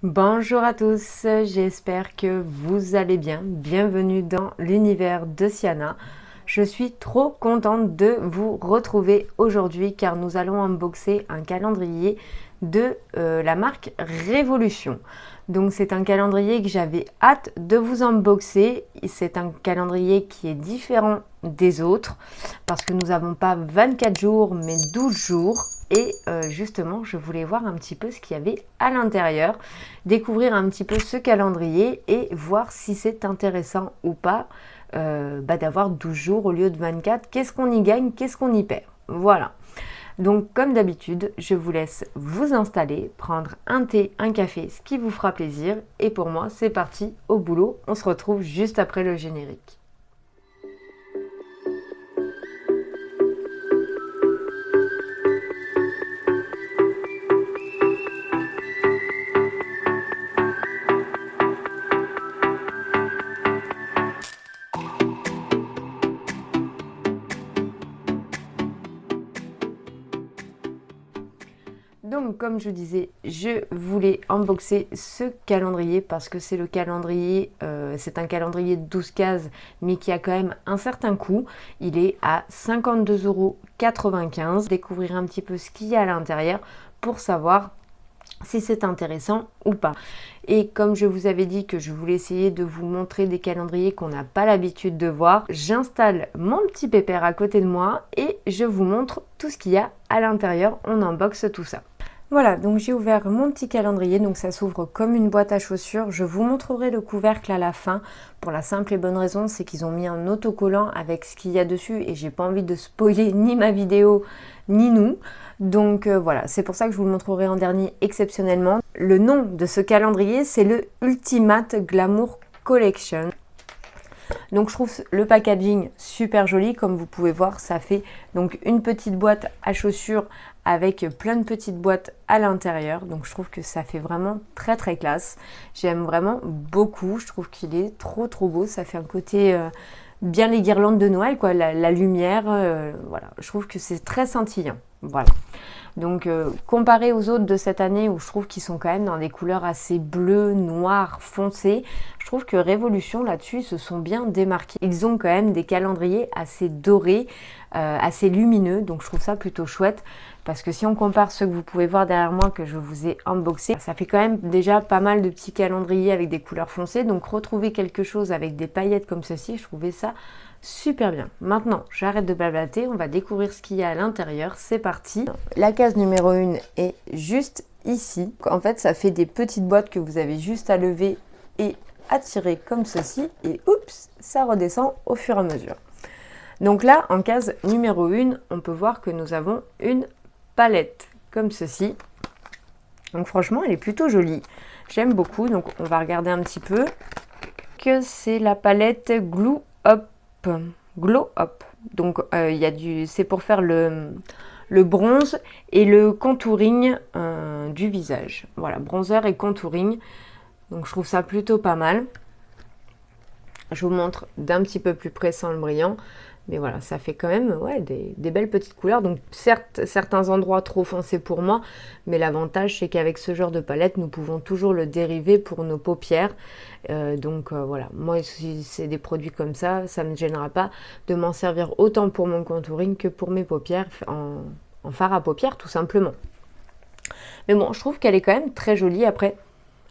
Bonjour à tous, j'espère que vous allez bien. Bienvenue dans l'univers de Siana. Je suis trop contente de vous retrouver aujourd'hui car nous allons unboxer un calendrier de la marque Révolution. Donc c'est un calendrier que j'avais hâte de vous unboxer. C'est un calendrier qui est différent des autres parce que nous n'avons pas 24 jours mais 12 jours. Et justement, je voulais voir un petit peu ce qu'il y avait à l'intérieur, découvrir un petit peu ce calendrier et voir si c'est intéressant ou pas d'avoir 12 jours au lieu de 24. Qu'est-ce qu'on y gagne, qu'est-ce qu'on y perd? Voilà. Donc comme d'habitude, je vous laisse vous installer, prendre un thé, un café, ce qui vous fera plaisir. Et pour moi, c'est parti, au boulot. On se retrouve juste après le générique. Donc, comme je disais, je voulais unboxer ce calendrier parce que c'est le calendrier, c'est un calendrier de 12 cases, mais qui a quand même un certain coût. Il est à 52,95 €. Découvrir un petit peu ce qu'il y a à l'intérieur pour savoir si c'est intéressant ou pas. Et comme je vous avais dit que je voulais essayer de vous montrer des calendriers qu'on n'a pas l'habitude de voir, j'installe mon petit pépère à côté de moi et je vous montre tout ce qu'il y a à l'intérieur. On unboxe tout ça. Voilà, donc j'ai ouvert mon petit calendrier, donc ça s'ouvre comme une boîte à chaussures. Je vous montrerai le couvercle à la fin, pour la simple et bonne raison, c'est qu'ils ont mis un autocollant avec ce qu'il y a dessus et j'ai pas envie de spoiler ni ma vidéo, ni nous. Donc voilà, c'est pour ça que je vous le montrerai en dernier exceptionnellement. Le nom de ce calendrier, c'est le Ultimate Glamour Collection. Donc je trouve le packaging super joli, comme vous pouvez voir, ça fait donc une petite boîte à chaussures avec plein de petites boîtes à l'intérieur. Donc je trouve que ça fait vraiment très très classe. J'aime vraiment beaucoup, je trouve qu'il est trop beau, ça fait un côté bien les guirlandes de Noël, quoi, la lumière, voilà, je trouve que c'est très scintillant, voilà. Donc comparé aux autres de cette année où je trouve qu'ils sont quand même dans des couleurs assez bleues, noires, foncées, je trouve que Révolution là-dessus ils se sont bien démarqués. Ils ont quand même des calendriers assez dorés, assez lumineux, donc je trouve ça plutôt chouette. Parce que si on compare ceux que vous pouvez voir derrière moi que je vous ai unboxé, ça fait quand même déjà pas mal de petits calendriers avec des couleurs foncées. Donc retrouver quelque chose avec des paillettes comme ceci, je trouvais ça super bien. Maintenant, j'arrête de blablater, on va découvrir ce qu'il y a à l'intérieur. C'est parti. La case numéro 1 est juste ici. En fait, ça fait des petites boîtes que vous avez juste à lever et à tirer comme ceci. Et oups, ça redescend au fur et à mesure. Donc là, en case numéro 1, on peut voir que nous avons une palette comme ceci. Donc franchement, elle est plutôt jolie. J'aime beaucoup. Donc on va regarder un petit peu. Que c'est la palette Glow Up. Glow Up. Donc c'est pour faire le bronze et le contouring du visage. Voilà, bronzer et contouring. Donc je trouve ça plutôt pas mal. Je vous montre d'un petit peu plus près sans le brillant. Mais voilà, ça fait quand même des belles petites couleurs. Donc certes, certains endroits trop foncés pour moi, mais l'avantage c'est qu'avec ce genre de palette, nous pouvons toujours le dériver pour nos paupières. Voilà, moi si c'est des produits comme ça ne me gênera pas de m'en servir autant pour mon contouring que pour mes paupières, en fard à paupières tout simplement. Mais bon, je trouve qu'elle est quand même très jolie. Après,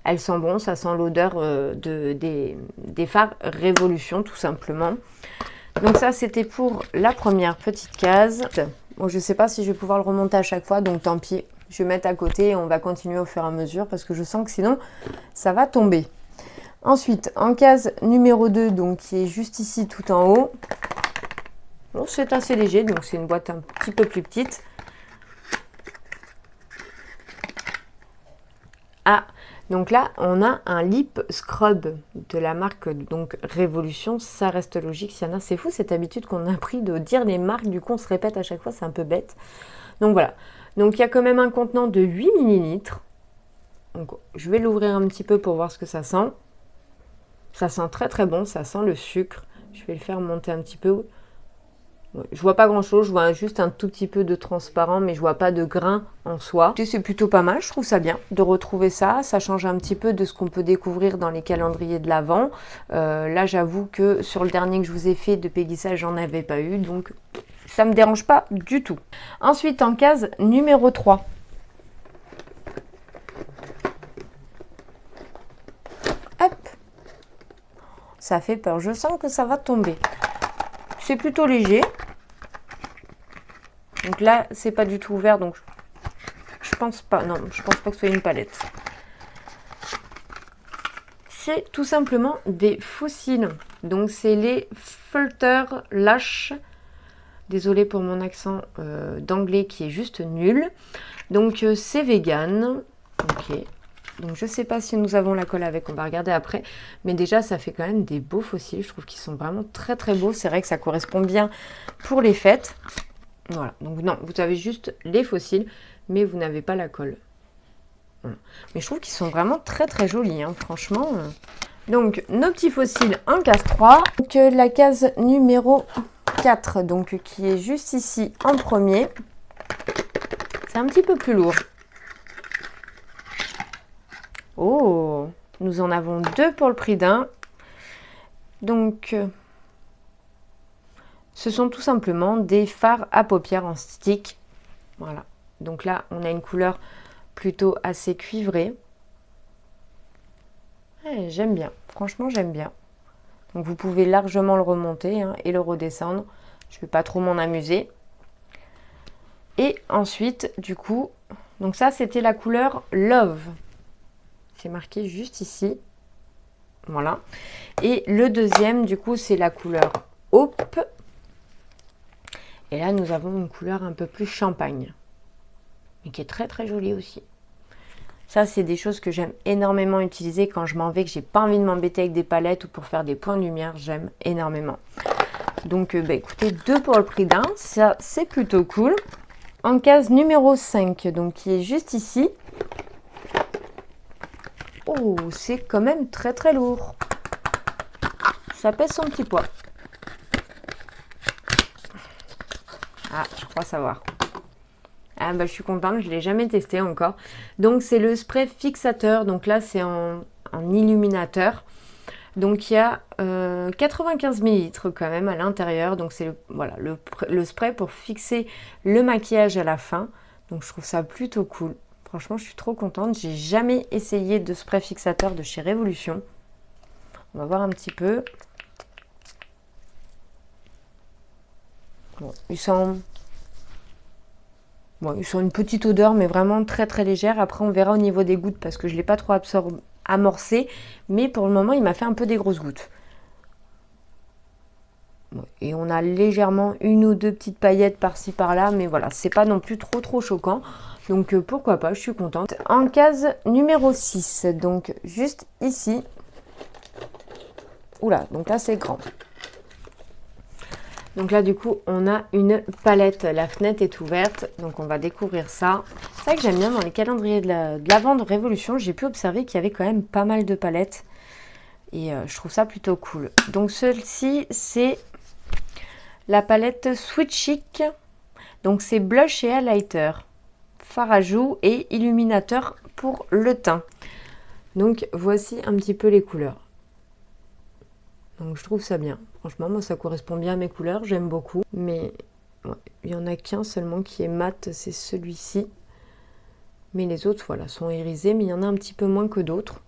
elle sent bon, ça sent l'odeur des fards Révolution tout simplement. Donc ça, c'était pour la première petite case. Bon, je ne sais pas si je vais pouvoir le remonter à chaque fois, donc tant pis. Je vais mettre à côté et on va continuer au fur et à mesure parce que je sens que sinon, ça va tomber. Ensuite, en case numéro 2, donc qui est juste ici tout en haut. Bon, c'est assez léger, donc c'est une boîte un petit peu plus petite. Ah, donc là, on a un lip scrub de la marque donc Révolution. Ça reste logique, Siana. C'est fou cette habitude qu'on a pris de dire les marques. Du coup, on se répète à chaque fois. C'est un peu bête. Donc voilà. Donc il y a quand même un contenant de 8 ml. Donc je vais l'ouvrir un petit peu pour voir ce que ça sent. Ça sent très très bon. Ça sent le sucre. Je vais le faire monter un petit peu. Ouais, je vois pas grand chose, je vois juste un tout petit peu de transparent, mais je vois pas de grain en soi. Et c'est plutôt pas mal, je trouve ça bien de retrouver ça. Ça change un petit peu de ce qu'on peut découvrir dans les calendriers de l'Avent. Là, j'avoue que sur le dernier que je vous ai fait de Peggy, j'en avais pas eu, donc ça me dérange pas du tout. Ensuite, en case numéro 3. Hop, ça fait peur, je sens que ça va tomber. C'est plutôt léger. Donc là, c'est pas du tout ouvert, donc je pense pas. Non, je pense pas que ce soit une palette. C'est tout simplement des fossiles. Donc c'est les Fulter Lash. Désolée pour mon accent d'anglais qui est juste nul. Donc c'est vegan. Ok. Donc je sais pas si nous avons la colle avec, on va regarder après. Mais déjà ça fait quand même des beaux fossiles. Je trouve qu'ils sont vraiment très très beaux. C'est vrai que ça correspond bien pour les fêtes. Voilà, donc non, vous avez juste les fossiles, mais vous n'avez pas la colle. Voilà. Mais je trouve qu'ils sont vraiment très très jolis, hein, franchement. Donc, nos petits fossiles en case 3. Donc, la case numéro 4, donc, qui est juste ici en premier. C'est un petit peu plus lourd. Oh, nous en avons 2 pour le prix d'un. Donc, ce sont tout simplement des fards à paupières en stick. Voilà. Donc là, on a une couleur plutôt assez cuivrée. Ouais, j'aime bien. Franchement, j'aime bien. Donc vous pouvez largement le remonter hein, et le redescendre. Je ne vais pas trop m'en amuser. Et ensuite, du coup, donc ça, c'était la couleur Love. C'est marqué juste ici. Voilà. Et le deuxième, du coup, c'est la couleur Hope. Et là, nous avons une couleur un peu plus champagne. Mais qui est très très jolie aussi. Ça, c'est des choses que j'aime énormément utiliser quand je m'en vais, que j'ai pas envie de m'embêter avec des palettes ou pour faire des points de lumière. J'aime énormément. Donc, écoutez, 2 pour le prix d'un. Ça, c'est plutôt cool. En case numéro 5, donc qui est juste ici. Oh, c'est quand même très très lourd. Ça pèse son petit poids. Ah, je crois savoir. Ah bah je suis contente, je ne l'ai jamais testé encore. Donc c'est le spray fixateur, donc là c'est en illuminateur. Donc il y a 95 ml quand même à l'intérieur. Donc c'est voilà, le spray pour fixer le maquillage à la fin. Donc je trouve ça plutôt cool. Franchement je suis trop contente. J'ai jamais essayé de spray fixateur de chez Révolution. On va voir un petit peu. Bon, ils sont une petite odeur, mais vraiment très très légère. Après, on verra au niveau des gouttes parce que je ne l'ai pas trop amorcé. Mais pour le moment, il m'a fait un peu des grosses gouttes. Bon, et on a légèrement 1 ou 2 petites paillettes par-ci par-là. Mais voilà, c'est pas non plus trop trop choquant. Donc pourquoi pas, je suis contente. En case numéro 6, donc juste ici. Oula, donc là c'est grand. Donc là, du coup, on a une palette. La fenêtre est ouverte, donc on va découvrir ça. C'est vrai que j'aime bien dans les calendriers de l'Avent de Révolution, j'ai pu observer qu'il y avait quand même pas mal de palettes. Et je trouve ça plutôt cool. Donc celle-ci, c'est la palette Sweet Chic. Donc c'est blush et highlighter, fard à joues et illuminateur pour le teint. Donc voici un petit peu les couleurs. Donc je trouve ça bien. Franchement, moi ça correspond bien à mes couleurs, j'aime beaucoup. Mais ouais, il n'y en a qu'un seulement qui est mat, c'est celui-ci. Mais les autres, voilà, sont irisés, mais il y en a un petit peu moins que d'autres.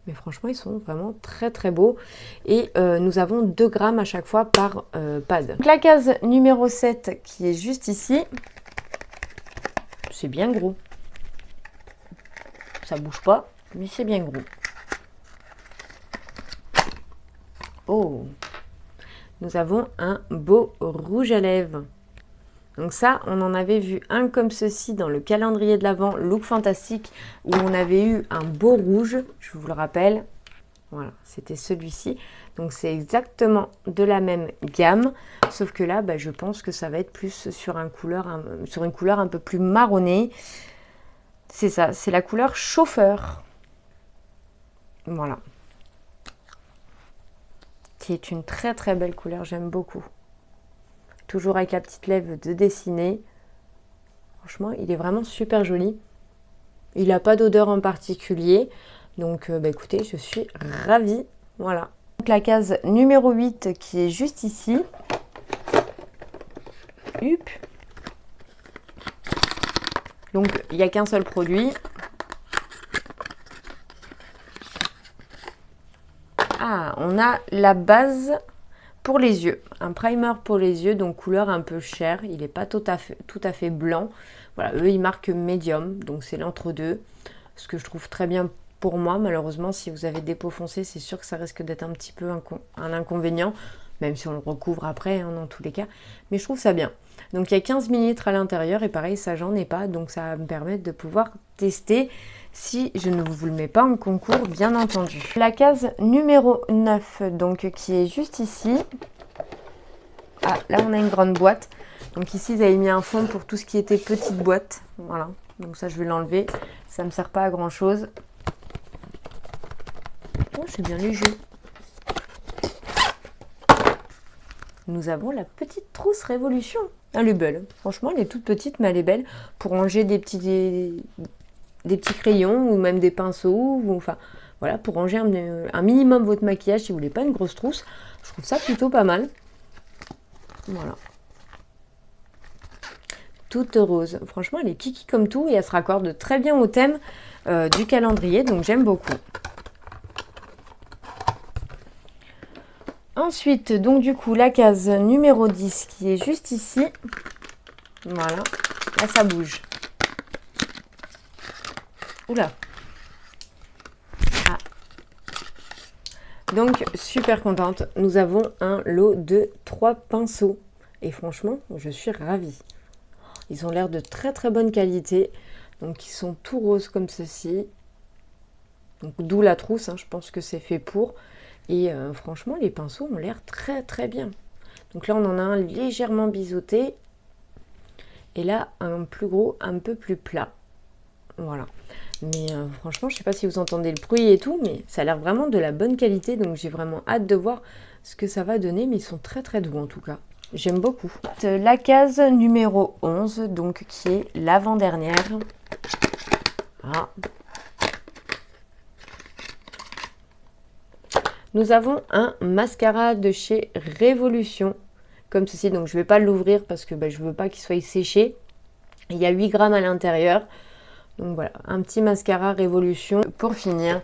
Mais franchement, ils sont vraiment très très beaux. Et nous avons 2 grammes à chaque fois par pad. Donc la case numéro 7 qui est juste ici. C'est bien gros. Ça bouge pas, mais c'est bien gros. Oh, nous avons un beau rouge à lèvres. Donc ça, on en avait vu un comme ceci dans le calendrier de l'Avent Look Fantastique où on avait eu un beau rouge, je vous le rappelle. Voilà, c'était celui-ci. Donc c'est exactement de la même gamme, sauf que là, je pense que ça va être plus sur une couleur un peu plus marronnée. C'est ça, c'est la couleur chauffeur. Voilà. Qui est une très très belle couleur, j'aime beaucoup. toujours avec la petite lèvre de dessiner. Franchement, il est vraiment super joli. Il n'a pas d'odeur en particulier. Donc, écoutez, je suis ravie. Voilà. Donc, la case numéro 8 qui est juste ici. Hup. Donc, il n'y a qu'un seul produit. Ah, on a la base pour les yeux. Un primer pour les yeux, donc couleur un peu chair. Il n'est pas tout à fait blanc. Voilà, eux, ils marquent médium, donc c'est l'entre-deux. Ce que je trouve très bien pour moi. Malheureusement, si vous avez des peaux foncées, c'est sûr que ça risque d'être un petit peu un inconvénient. Même si on le recouvre après, hein, dans tous les cas. Mais je trouve ça bien. Donc, il y a 15 ml à l'intérieur. Et pareil, ça, j'en ai pas. Donc, ça va me permettre de pouvoir tester si je ne vous le mets pas en concours, bien entendu. La case numéro 9, donc, qui est juste ici. Ah, là, on a une grande boîte. Donc, ici, ils avaient mis un fond pour tout ce qui était petite boîte. Voilà. Donc, ça, je vais l'enlever. Ça ne me sert pas à grand-chose. Oh, c'est bien léger. Nous avons la petite trousse Révolution. Elle est belle. Franchement, elle est toute petite, mais elle est belle. Pour ranger des petits crayons ou même des pinceaux. Ou, enfin, voilà, pour ranger un minimum votre maquillage si vous voulez pas une grosse trousse. Je trouve ça plutôt pas mal. Voilà. Toute rose. Franchement, elle est kiki comme tout et elle se raccorde très bien au thème du calendrier. Donc, j'aime beaucoup. Ensuite, donc du coup, la case numéro 10 qui est juste ici. Voilà. Là, ça bouge. Oula. Ah. Donc, super contente. Nous avons un lot de 3 pinceaux. Et franchement, je suis ravie. Ils ont l'air de très très bonne qualité. Donc, ils sont tout roses comme ceci. Donc, d'où la trousse. Hein, je pense que c'est fait pour. Et franchement, les pinceaux ont l'air très très bien. Donc là, on en a un légèrement biseauté. Et là, un plus gros, un peu plus plat. Voilà. Mais franchement, je ne sais pas si vous entendez le bruit et tout, mais ça a l'air vraiment de la bonne qualité. Donc j'ai vraiment hâte de voir ce que ça va donner. Mais ils sont très très doux en tout cas. J'aime beaucoup. La case numéro 11, donc qui est l'avant-dernière. Ah. Nous avons un mascara de chez Révolution, comme ceci. Donc, je ne vais pas l'ouvrir parce que je ne veux pas qu'il soit séché. Il y a 8 grammes à l'intérieur. Donc, voilà, un petit mascara Révolution. Pour finir,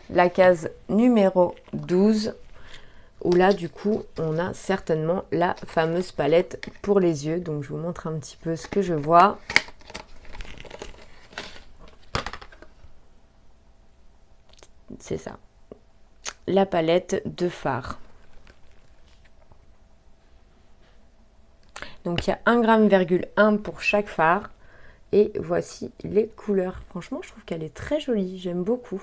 la case numéro 12, où là, du coup, on a certainement la fameuse palette pour les yeux. Donc, je vous montre un petit peu ce que je vois. C'est ça. La palette de fard. Donc il y a 1,1 g pour chaque fard. Et voici les couleurs. Franchement, je trouve qu'elle est très jolie. J'aime beaucoup.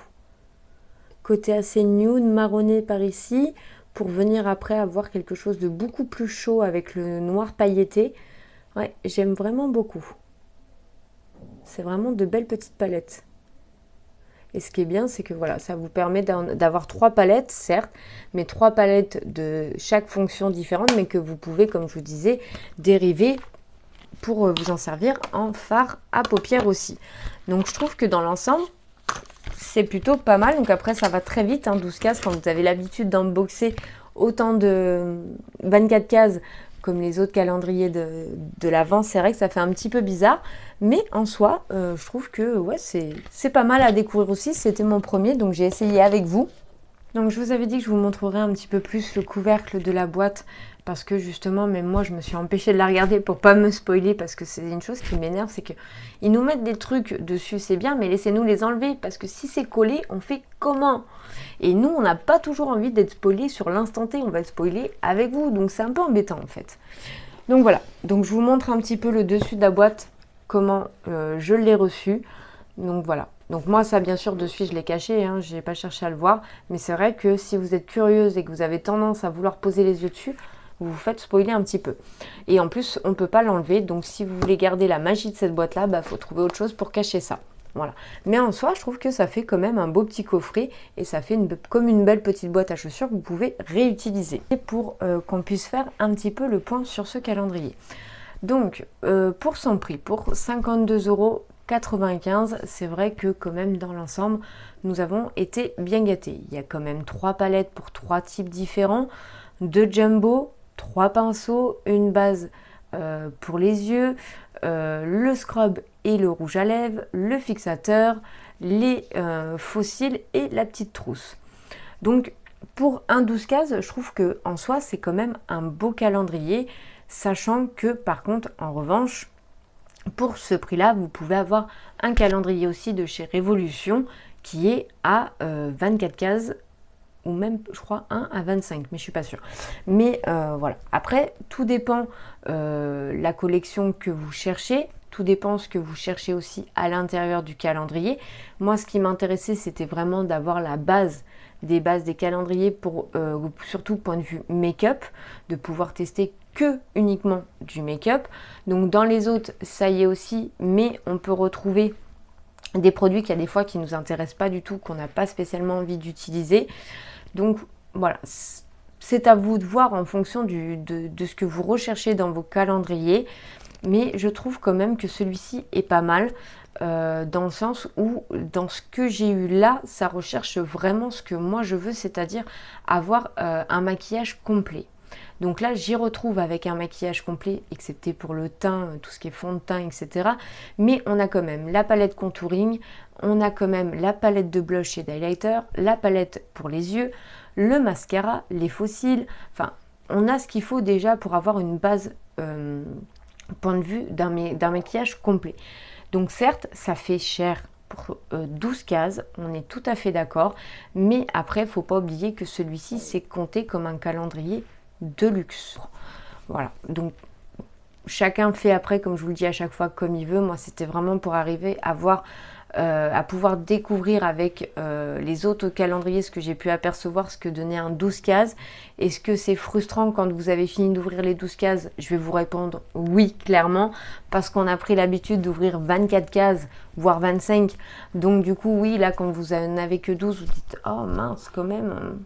Côté assez nude, marronné par ici. Pour venir après avoir quelque chose de beaucoup plus chaud avec le noir pailleté. Ouais, j'aime vraiment beaucoup. C'est vraiment de belles petites palettes. Et ce qui est bien, c'est que voilà, ça vous permet d'avoir 3 palettes, certes, mais 3 palettes de chaque fonction différente, mais que vous pouvez, comme je vous disais, dériver pour vous en servir en fard à paupières aussi. Donc, je trouve que dans l'ensemble, c'est plutôt pas mal. Donc après, ça va très vite, hein, 12 cases. Quand vous avez l'habitude d'unboxer autant de 24 cases comme les autres calendriers de l'Avent, c'est vrai que ça fait un petit peu bizarre. Mais en soi, je trouve que ouais, c'est pas mal à découvrir aussi. C'était mon premier, donc j'ai essayé avec vous. Donc je vous avais dit que je vous montrerai un petit peu plus le couvercle de la boîte parce que justement, même moi, je me suis empêchée de la regarder pour pas me spoiler parce que c'est une chose qui m'énerve, c'est qu'ils nous mettent des trucs dessus, c'est bien, mais laissez-nous les enlever parce que si c'est collé, on fait comment? Et nous, on n'a pas toujours envie d'être spoilé sur l'instant T, on va être spoilé avec vous, donc c'est un peu embêtant en fait. Donc voilà, donc je vous montre un petit peu le dessus de la boîte, comment je l'ai reçu. Donc voilà. Donc moi, ça, bien sûr, de suite, je l'ai caché, hein, je n'ai pas cherché à le voir. Mais c'est vrai que si vous êtes curieuse et que vous avez tendance à vouloir poser les yeux dessus, vous vous faites spoiler un petit peu. Et en plus, on ne peut pas l'enlever. Donc si vous voulez garder la magie de cette boîte-là, faut trouver autre chose pour cacher ça. Voilà. Mais en soi, je trouve que ça fait quand même un beau petit coffret et ça fait comme une belle petite boîte à chaussures que vous pouvez réutiliser. Et pour qu'on puisse faire un petit peu le point sur ce calendrier. Donc, pour son prix, pour 52,95 €, c'est vrai que quand même dans l'ensemble, nous avons été bien gâtés. Il y a quand même 3 palettes pour 3 types différents, 2 jumbo, 3 pinceaux, une base pour les yeux, le scrub et le rouge à lèvres, le fixateur, les faux cils et la petite trousse. Donc, pour un 12 cases, je trouve que en soi, c'est quand même un beau calendrier. Sachant que par contre, en revanche, pour ce prix-là, vous pouvez avoir un calendrier aussi de chez Révolution qui est à 24 cases ou même, je crois, 1 à 25, mais je suis pas sûre. Mais voilà. Après, tout dépend la collection que vous cherchez. Tout dépend ce que vous cherchez aussi à l'intérieur du calendrier. Moi, ce qui m'intéressait, c'était vraiment d'avoir la base des bases des calendriers pour surtout point de vue make-up, de pouvoir tester que uniquement du make-up. Donc dans les autres, ça y est aussi, mais on peut retrouver des produits qu'il y a des fois qui ne nous intéressent pas du tout, qu'on n'a pas spécialement envie d'utiliser. Donc voilà, c'est à vous de voir en fonction de ce que vous recherchez dans vos calendriers. Mais je trouve quand même que celui-ci est pas mal. Dans le sens où, dans ce que j'ai eu là, ça recherche vraiment ce que moi je veux, c'est-à-dire avoir un maquillage complet. Donc là, j'y retrouve avec un maquillage complet, excepté pour le teint, tout ce qui est fond de teint, etc. Mais on a quand même la palette contouring, on a quand même la palette de blush et d'highlighter, la palette pour les yeux, le mascara, les faux cils. Enfin, on a ce qu'il faut déjà pour avoir une base point de vue d'un maquillage complet. Donc certes, ça fait cher pour 12 cases, on est tout à fait d'accord, mais après, il ne faut pas oublier que celui-ci, c'est compté comme un calendrier de luxe. Voilà, donc chacun fait après, comme je vous le dis à chaque fois, comme il veut. Moi, c'était vraiment pour arriver à voir, à pouvoir découvrir avec les autres calendriers ce que j'ai pu apercevoir, ce que donnait un 12 cases. Est-ce que c'est frustrant quand vous avez fini d'ouvrir les 12 cases? Je vais vous répondre oui, clairement, parce qu'on a pris l'habitude d'ouvrir 24 cases, voire 25. Donc du coup, oui, là, quand vous n'en avez que 12, vous dites « Oh mince, quand même,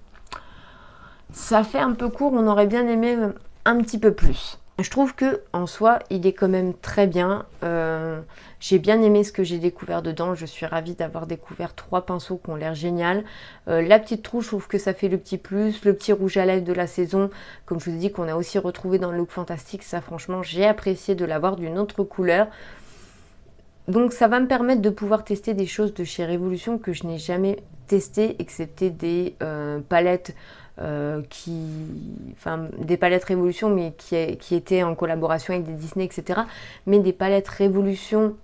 ça fait un peu court, on aurait bien aimé un petit peu plus ». Je trouve que en soi, il est quand même très bien. J'ai bien aimé ce que j'ai découvert dedans. Je suis ravie d'avoir découvert 3 pinceaux qui ont l'air génial. La petite trousse, je trouve que ça fait le petit plus. Le petit rouge à lèvres de la saison, comme je vous ai dit, qu'on a aussi retrouvé dans le look fantastique. Ça, franchement, j'ai apprécié de l'avoir d'une autre couleur. Donc, ça va me permettre de pouvoir tester des choses de chez Révolution que je n'ai jamais testées, excepté des palettes des palettes Révolution, mais qui étaient en collaboration avec des Disney, etc. Mais des palettes Révolution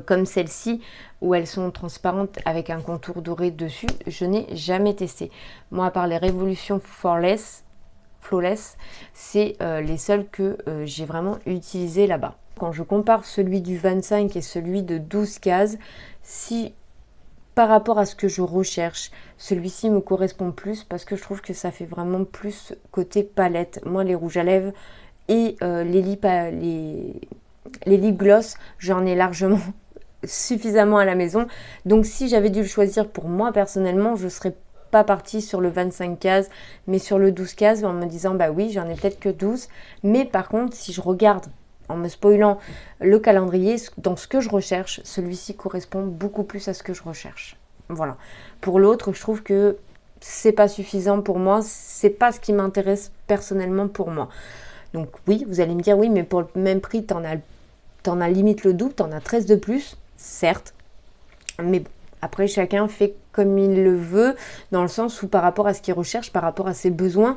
comme celle-ci, où elles sont transparentes avec un contour doré dessus, je n'ai jamais testé. Moi, à part les Révolution Flawless, c'est les seuls que j'ai vraiment utilisés là-bas. Quand je compare celui du 25 et celui de 12 cases, si par rapport à ce que je recherche, celui-ci me correspond plus parce que je trouve que ça fait vraiment plus côté palette. Moi, les rouges à lèvres et les lip gloss, j'en ai largement suffisamment à la maison. Donc, si j'avais dû le choisir pour moi personnellement, je serais pas partie sur le 25 cases, mais sur le 12 cases en me disant bah oui, j'en ai peut-être que 12. Mais par contre, si je regarde en me spoilant le calendrier, dans ce que je recherche, celui-ci correspond beaucoup plus à ce que je recherche. Voilà. Pour l'autre, je trouve que c'est pas suffisant pour moi, c'est pas ce qui m'intéresse personnellement pour moi. Donc oui, vous allez me dire oui, mais pour le même prix, t'en as limite le double, t'en as 13 de plus, certes. Mais bon, après chacun fait comme il le veut, dans le sens où par rapport à ce qu'il recherche, par rapport à ses besoins,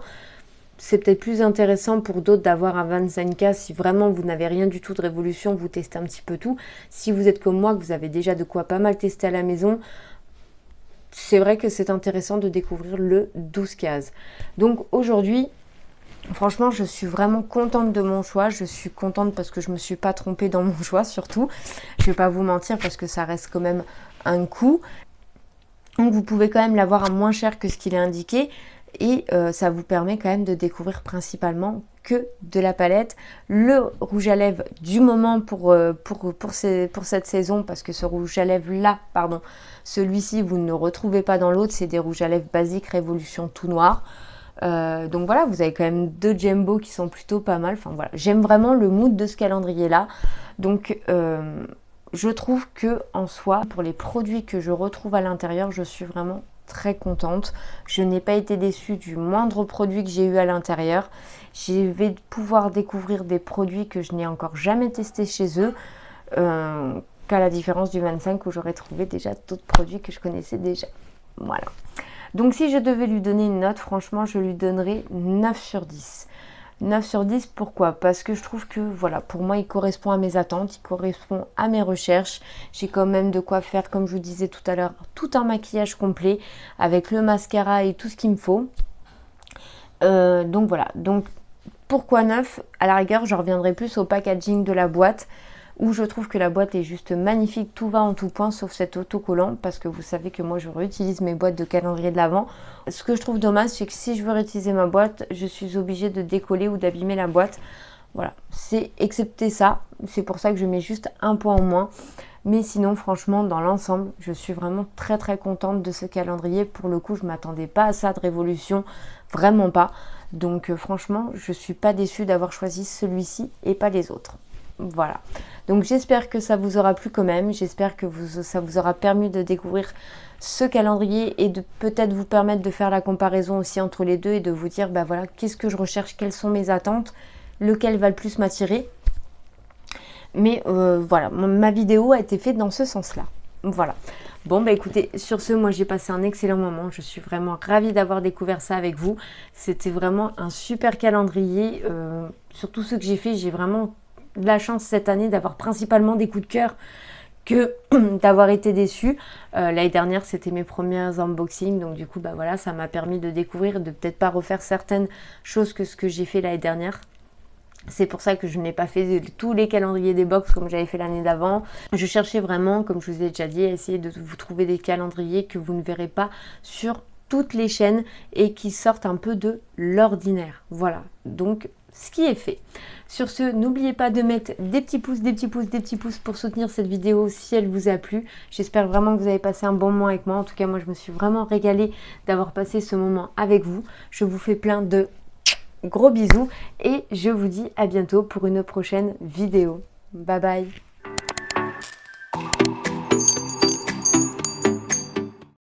c'est peut-être plus intéressant pour d'autres d'avoir un 25K si vraiment vous n'avez rien du tout de Révolution, vous testez un petit peu tout. Si vous êtes comme moi, que vous avez déjà de quoi pas mal tester à la maison, c'est vrai que c'est intéressant de découvrir le 12 cases. Donc aujourd'hui, franchement, je suis vraiment contente de mon choix. Je suis contente parce que je ne me suis pas trompée dans mon choix surtout. Je ne vais pas vous mentir parce que ça reste quand même un coût. Donc vous pouvez quand même l'avoir à moins cher que ce qu'il est indiqué. et ça vous permet quand même de découvrir principalement que de la palette. Le rouge à lèvres du moment pour cette saison, parce que ce rouge à lèvres là, pardon, celui-ci vous ne le retrouvez pas dans l'autre, c'est des rouges à lèvres basiques Révolution tout noir. Donc voilà, vous avez quand même 2 Jumbo qui sont plutôt pas mal. Enfin voilà, j'aime vraiment le mood de ce calendrier là. Donc je trouve que en soi, pour les produits que je retrouve à l'intérieur, je suis vraiment très contente. Je n'ai pas été déçue du moindre produit que j'ai eu à l'intérieur. Je vais pouvoir découvrir des produits que je n'ai encore jamais testés chez eux, qu'à la différence du 25 où j'aurais trouvé déjà d'autres produits que je connaissais déjà. Voilà. Donc si je devais lui donner une note, franchement, je lui donnerais 9 sur 10. 9 sur 10, pourquoi? Parce que je trouve que, voilà, pour moi, il correspond à mes attentes, il correspond à mes recherches. J'ai quand même de quoi faire, comme je vous disais tout à l'heure, tout un maquillage complet avec le mascara et tout ce qu'il me faut. Donc voilà, donc pourquoi 9? À la rigueur, je reviendrai plus au packaging de la boîte, où je trouve que la boîte est juste magnifique, tout va en tout point sauf cet autocollant, parce que vous savez que moi je réutilise mes boîtes de calendrier de l'Avent. Ce que je trouve dommage, c'est que si je veux réutiliser ma boîte, je suis obligée de décoller ou d'abîmer la boîte. Voilà, c'est excepté ça, c'est pour ça que je mets juste un point en moins. Mais sinon, franchement, dans l'ensemble, je suis vraiment très très contente de ce calendrier. Pour le coup, je ne m'attendais pas à ça de Révolution, vraiment pas. Donc franchement, je ne suis pas déçue d'avoir choisi celui-ci et pas les autres. Voilà, donc j'espère que ça vous aura plu quand même, j'espère que ça vous aura permis de découvrir ce calendrier et de peut-être vous permettre de faire la comparaison aussi entre les deux et de vous dire, bah voilà, qu'est-ce que je recherche, quelles sont mes attentes, lequel va le plus m'attirer. Mais voilà, ma vidéo a été faite dans ce sens-là. Voilà. Bon, bah écoutez, sur ce, moi j'ai passé un excellent moment. Je suis vraiment ravie d'avoir découvert ça avec vous. C'était vraiment un super calendrier. Sur tout ce que j'ai fait, j'ai vraiment de la chance cette année d'avoir principalement des coups de cœur que d'avoir été déçue. L'année dernière, c'était mes premiers unboxings. Donc du coup, bah voilà, ça m'a permis de découvrir et de peut-être pas refaire certaines choses que ce que j'ai fait l'année dernière. C'est pour ça que je n'ai pas fait tous les calendriers des box comme j'avais fait l'année d'avant. Je cherchais vraiment, comme je vous ai déjà dit, à essayer de vous trouver des calendriers que vous ne verrez pas sur toutes les chaînes et qui sortent un peu de l'ordinaire. Voilà, donc ce qui est fait. Sur ce, n'oubliez pas de mettre des petits pouces, des petits pouces, des petits pouces pour soutenir cette vidéo si elle vous a plu. J'espère vraiment que vous avez passé un bon moment avec moi. En tout cas, moi, je me suis vraiment régalée d'avoir passé ce moment avec vous. Je vous fais plein de gros bisous et je vous dis à bientôt pour une prochaine vidéo. Bye bye!